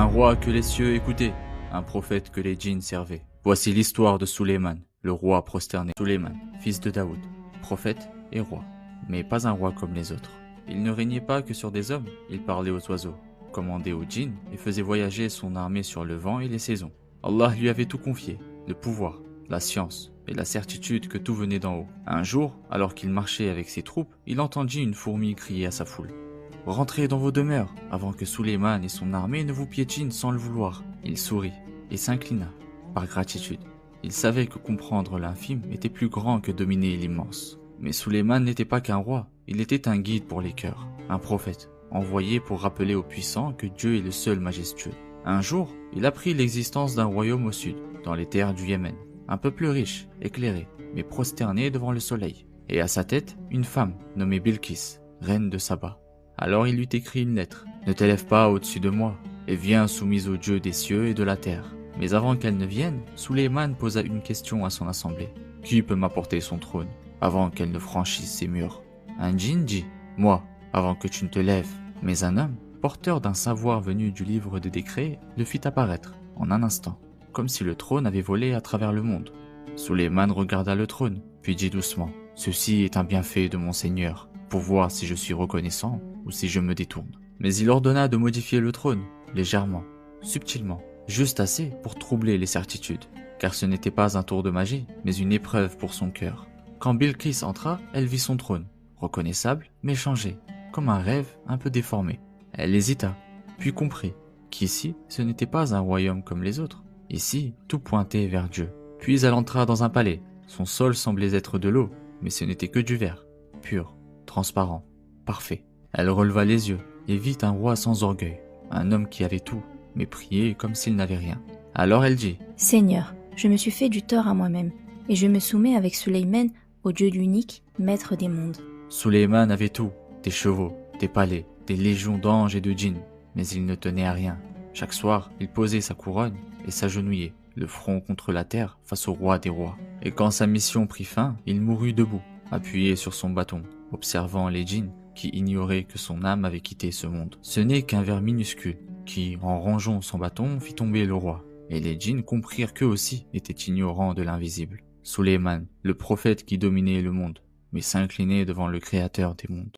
Un roi que les cieux écoutaient, un prophète que les djinns servaient. Voici l'histoire de Sulayman, le roi prosterné. Sulayman, fils de Daoud, prophète et roi, mais pas un roi comme les autres. Il ne régnait pas que sur des hommes, il parlait aux oiseaux, commandait aux djinns et faisait voyager son armée sur le vent et les saisons. Allah lui avait tout confié, le pouvoir, la science et la certitude que tout venait d'en haut. Un jour, alors qu'il marchait avec ses troupes, il entendit une fourmi crier à sa foule. « Rentrez dans vos demeures, avant que Sulayman et son armée ne vous piétinent sans le vouloir. » Il sourit et s'inclina, par gratitude. Il savait que comprendre l'infime était plus grand que dominer l'immense. Mais Sulayman n'était pas qu'un roi, il était un guide pour les cœurs, un prophète, envoyé pour rappeler aux puissants que Dieu est le seul majestueux. Un jour, il apprit l'existence d'un royaume au sud, dans les terres du Yémen, un peuple riche, éclairé, mais prosterné devant le soleil. Et à sa tête, une femme nommée Bilqis, reine de Saba. Alors il lui écrit une lettre. « Ne t'élève pas au-dessus de moi, et viens soumise au Dieu des cieux et de la terre. » Mais avant qu'elle ne vienne, Sulayman posa une question à son assemblée. « Qui peut m'apporter son trône, avant qu'elle ne franchisse ses murs ?» Un djinn dit « Moi, avant que tu ne te lèves. » Mais un homme, porteur d'un savoir venu du livre des décrets, le fit apparaître, en un instant, comme si le trône avait volé à travers le monde. Sulayman regarda le trône, puis dit doucement « Ceci est un bienfait de mon Seigneur, pour voir si je suis reconnaissant ou si je me détourne. » Mais il ordonna de modifier le trône, légèrement, subtilement, juste assez pour troubler les certitudes, car ce n'était pas un tour de magie, mais une épreuve pour son cœur. Quand Bilqis entra, elle vit son trône, reconnaissable, mais changé, comme un rêve un peu déformé. Elle hésita, puis comprit qu'ici, ce n'était pas un royaume comme les autres. Ici, tout pointait vers Dieu. Puis elle entra dans un palais. Son sol semblait être de l'eau, mais ce n'était que du verre, pur, transparent, parfait. Elle releva les yeux et vit un roi sans orgueil, un homme qui avait tout, mais priait comme s'il n'avait rien. Alors elle dit « Seigneur, je me suis fait du tort à moi-même, et je me soumets avec Sulayman au Dieu l'unique, maître des mondes. » Sulayman avait tout, des chevaux, des palais, des légions d'anges et de djinns, mais il ne tenait à rien. Chaque soir, il posait sa couronne et s'agenouillait, le front contre la terre face au roi des rois. Et quand sa mission prit fin, il mourut debout, appuyé sur son bâton, observant les djinns qui ignoraient que son âme avait quitté ce monde. Ce n'est qu'un ver minuscule qui, en rangeant son bâton, fit tomber le roi. Et les djinns comprirent qu'eux aussi étaient ignorants de l'invisible. Sulayman, le prophète qui dominait le monde, mais s'inclinait devant le créateur des mondes.